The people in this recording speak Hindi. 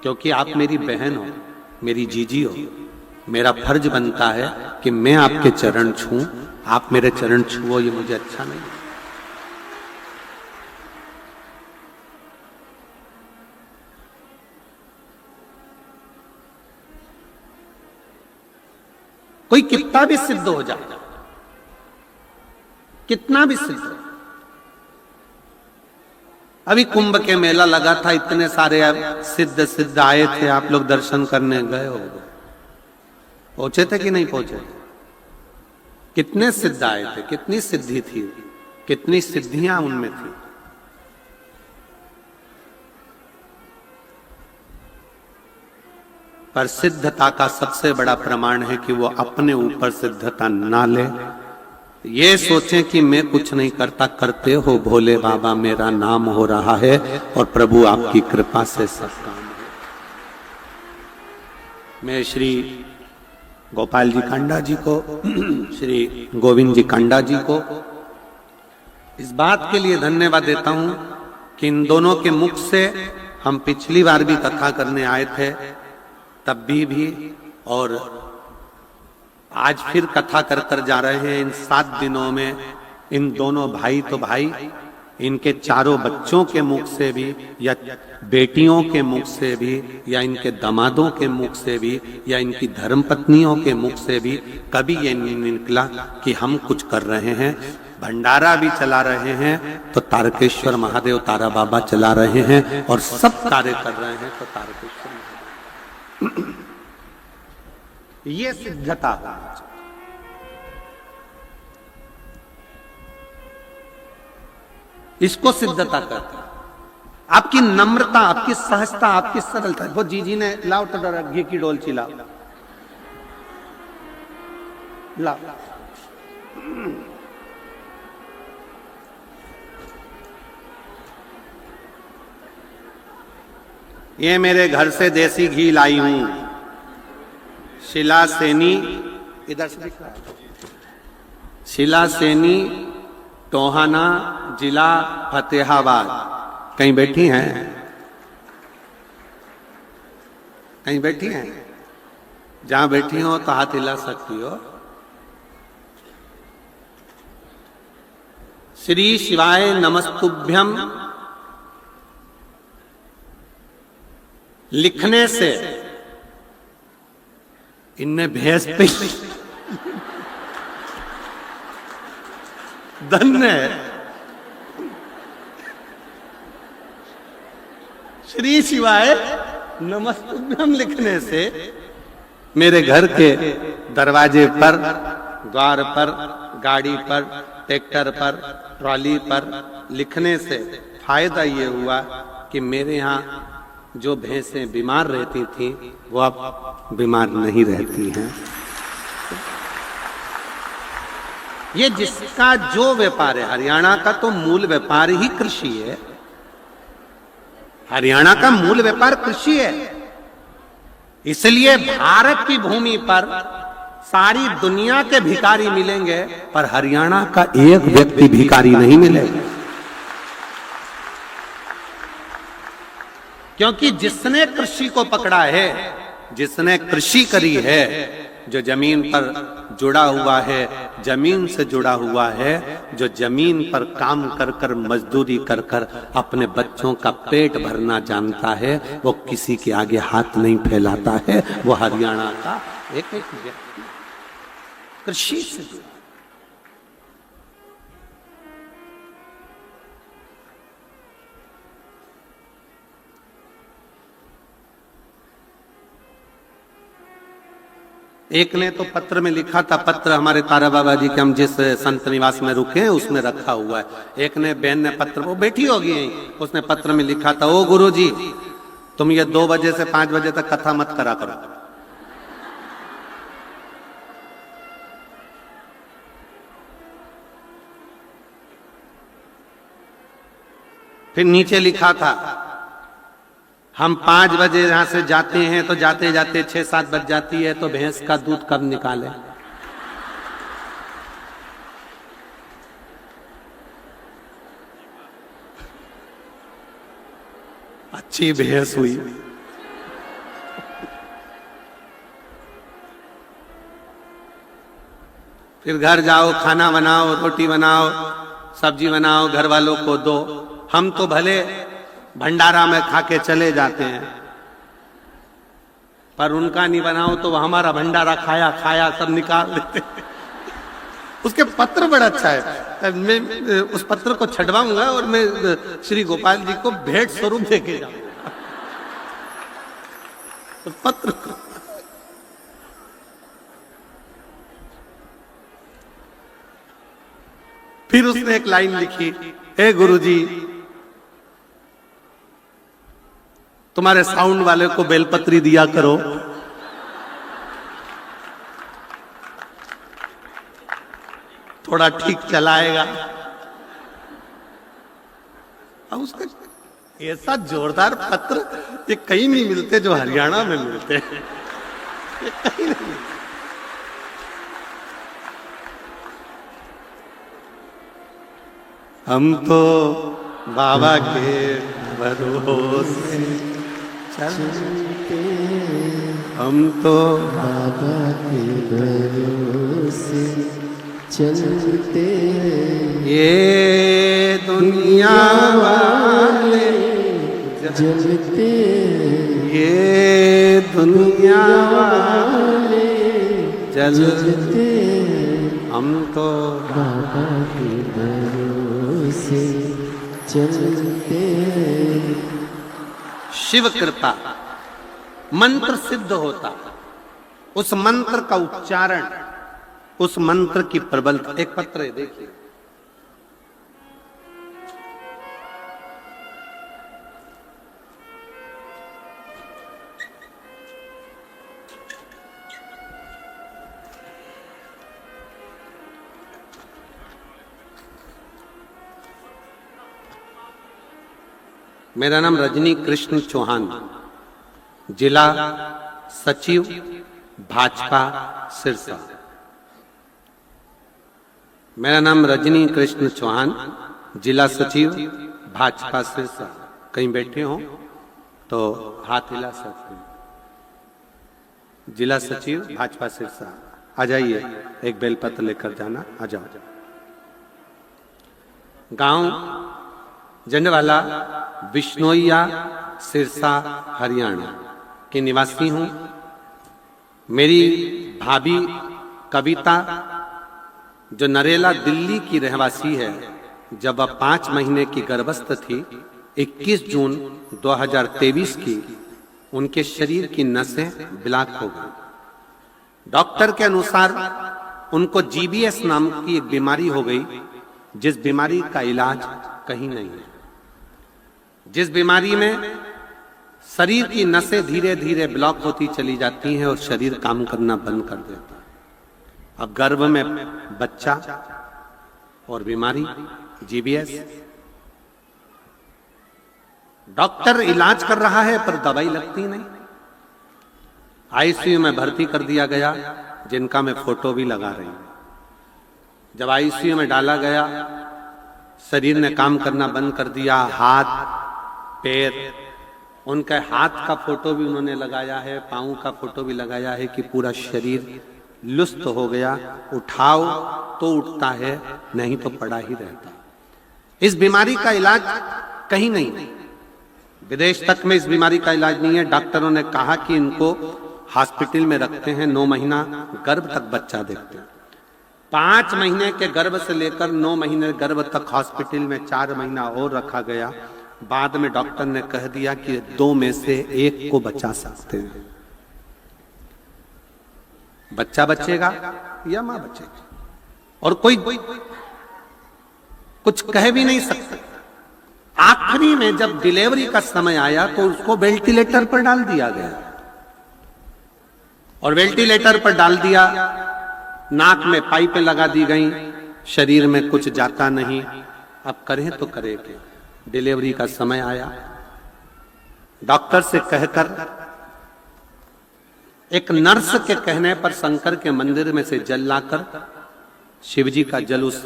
क्योंकि आप मेरी बहन हो, मेरी जीजी हो। मेरा फर्ज बनता है कि मैं आपके चरण छूं, आप मेरे चरण छुओ, ये मुझे अच्छा नहीं। कोई कितना भी सिद्ध हो जाए, कितना भी सिद्ध। अभी कुंभ के मेला लगा था, इतने सारे सिद्ध सिद्ध आए थे, आप लोग दर्शन करने गए हो, पहुंचे थे कि नहीं पहुंचे? कितने सिद्ध आए थे, कितनी सिद्धि थी, कितनी सिद्धियां उनमें थी। पर सिद्धता का सबसे बड़ा प्रमाण है कि वो अपने ऊपर सिद्धता ना ले, ये सोचें कि मैं कुछ नहीं करता, करते हो भोले बाबा, मेरा नाम हो रहा है और प्रभु आपकी कृपा से सब काम है। मैं श्री गोपाल जी कांडा जी को, श्री गोविंद जी कांडा जी को इस बात के लिए धन्यवाद देता हूं कि इन दोनों के मुख से हम पिछली बार भी कथा करने आए थे, तब भी और आज फिर कथा कर कर जा रहे हैं। इन 7 दिनों में इन दोनों भाई तो भाई, इनके चारों बच्चों के मुख से भी, या बेटियों के मुख से भी, या इनके दामादों के मुख से भी, या इनकी धर्मपत्नियों के मुख से भी कभी ये नहीं निकला कि हम कुछ कर रहे हैं। भंडारा भी चला रहे हैं तो तारकेश्वर महादेव, तारा बाबा चला रहे हैं, और सब कार्य कर रहे हैं तो तारकेश्वर महादेव। ये सिद्धता होनी चाहिए। इसको सिद्धता कहते हैं। आपकी नम्रता, आपकी सहजता, आपकी सरलता। वो जीजी ने लाओ तो घी की डोलची लाओ, लाओ। ये मेरे घर से देसी घी लाई हूं, शिला सेनी, इधर से दिख रहा है, शिला सेनी, टोहाना, जिला फतेहाबाद। कहीं बैठी हैं? कहीं बैठी हैं? जहां बैठी हो तो हाथ हिला सकती हो। श्री शिवाय नमस्तुभ्यम लिखने से इनने भैंस पे धन्य है। श्री शिवाय नमस्तुभ्यम लिखने से मेरे घर के दरवाजे पर, द्वार पर, गाड़ी पर, ट्रैक्टर पर, ट्रॉली पर लिखने से फायदा ये हुआ कि मेरे यहाँ जो भैंसें बीमार रहती थी वो अब बीमार नहीं रहती हैं। ये जिसका जो व्यापार है, हरियाणा का तो मूल व्यापार ही कृषि है। हरियाणा का मूल व्यापार कृषि है। इसलिए भारत की भूमि पर सारी दुनिया के भिखारी मिलेंगे, पर हरियाणा का एक व्यक्ति भिखारी नहीं मिलेगा। क्योंकि जिसने कृषि को पकड़ा है, जिसने कृषि करी है, जो जमीन पर जुड़ा हुआ है, जमीन से जुड़ा हुआ है, जो जमीन पर काम कर कर, मजदूरी कर कर अपने बच्चों का पेट भरना जानता है, वो किसी के आगे हाथ नहीं फैलाता है। वो हरियाणा का एक व्यक्ति कृषि से जुड़ा। एक ने तो पत्र में लिखा था, पत्र हमारे तारा बाबा जी के हम जिस संत निवास में रुके हैं उसमें रखा हुआ है। एक ने बहन ने पत्र, वो बैठी होगी, उसने पत्र में लिखा था, ओ गुरु जी तुम ये 2 बजे से 5 बजे तक कथा मत करा करो। फिर नीचे लिखा था, हम 5 बजे यहां से जाते हैं तो जाते जाते 6-7 बज जाती है, तो भैंस का दूध कब निकाले? अच्छी भैंस हुई। फिर घर जाओ, खाना बनाओ, रोटी बनाओ, सब्जी बनाओ, घर वालों को दो। हम तो भले भंडारा में खा के चले जाते हैं, पर उनका नहीं बनाओ तो हमारा भंडारा खाया खाया सब निकाल देते। उसके पत्र बड़ा अच्छा है, मैं उस पत्र को छटवाऊंगा और मैं श्री गोपाल जी को भेंट स्वरूप देके जाऊंगा तो पत्र को। फिर उसने एक लाइन लिखी, हे गुरुजी, तुम्हारे साउंड वाले को बेलपत्री दिया करो। थोड़ा ठीक चलाएगा। अब उसका ऐसा जोरदार पत्र ये कहीं नहीं मिलते जो हरियाणा में मिलते हैं, ये कहीं नहीं मिलते। हम तो बाबा के भरोसे चलते, हम तो बाबा के भरोसे चलते, ये दुनिया वाले जलते, ये दुनिया वाले जलते, हम तो बाबा के भरोसे चलते। शिव कृपा मंत्र सिद्ध होता, उस मंत्र का उच्चारण, उस मंत्र की प्रबलता। एक पत्र है, देखिए, मेरा नाम रजनी कृष्ण चौहान, जिला सचिव भाजपा सिरसा। मेरा नाम रजनी कृष्ण चौहान, जिला सचिव भाजपा सिरसा। कहीं बैठे हो तो हाथ हिला सकते हैं। जिला सचिव भाजपा सिरसा, आ जाइए, एक बेलपत्र लेकर जाना, आ जाओ। गांव जंडवाला, बिश्नोइया, सिरसा, हरियाणा के निवासी हूं। मेरी भाभी कविता, जो नरेला दिल्ली की रहवासी है, जब वह 5 महीने की गर्भस्थ थी, 21 जून 2023 की उनके शरीर की नसें ब्लॉक हो गई। डॉक्टर के अनुसार उनको GBS नाम की एक बीमारी हो गई, जिस बीमारी का इलाज कहीं नहीं है, जिस बीमारी में शरीर की नसें धीरे धीरे ब्लॉक होती चली जाती हैं और शरीर काम करना बंद कर देता है। अब गर्भ में बच्चा और बीमारी GBS। डॉक्टर इलाज कर रहा है पर दवाई लगती नहीं। ICU में भर्ती कर दिया गया, जिनका मैं फोटो भी लगा रही हूं। जब ICU में डाला गया, शरीर ने काम करना बंद कर दिया। हाथ पैर, उनके हाथ का फोटो भी उन्होंने लगाया है, पांव का फोटो भी लगाया है कि पूरा शरीर लुस्त हो गया। उठाओ तो उठता है, नहीं तो पड़ा ही रहता। इस बीमारी का इलाज कहीं नहीं, विदेश तक में इस बीमारी का इलाज नहीं है। डॉक्टरों ने कहा कि इनको हॉस्पिटल में रखते हैं, 9 महीना गर्भ तक बच्चा देखते हैं। 5 महीने के गर्भ से लेकर 9 महीने गर्भ तक हॉस्पिटल में 4 महीना और रखा गया। बाद में डॉक्टर ने कह दिया कि 2 में से 1 को बचा सकते हैं। बच्चा बचेगा या मां बचेगी, और कोई कुछ कह भी नहीं सकता। आखिरी में जब डिलीवरी का समय आया तो उसको वेंटिलेटर पर डाल दिया गया, और वेंटिलेटर पर डाल दिया, नाक में पाइपें लगा दी गई, शरीर में कुछ जाता नहीं। अब करें तो करें क्या? डिलीवरी का समय आया, डॉक्टर से कहकर, एक नर्स के कहने पर शंकर के मंदिर में से जल लाकर, शिवजी का जल उस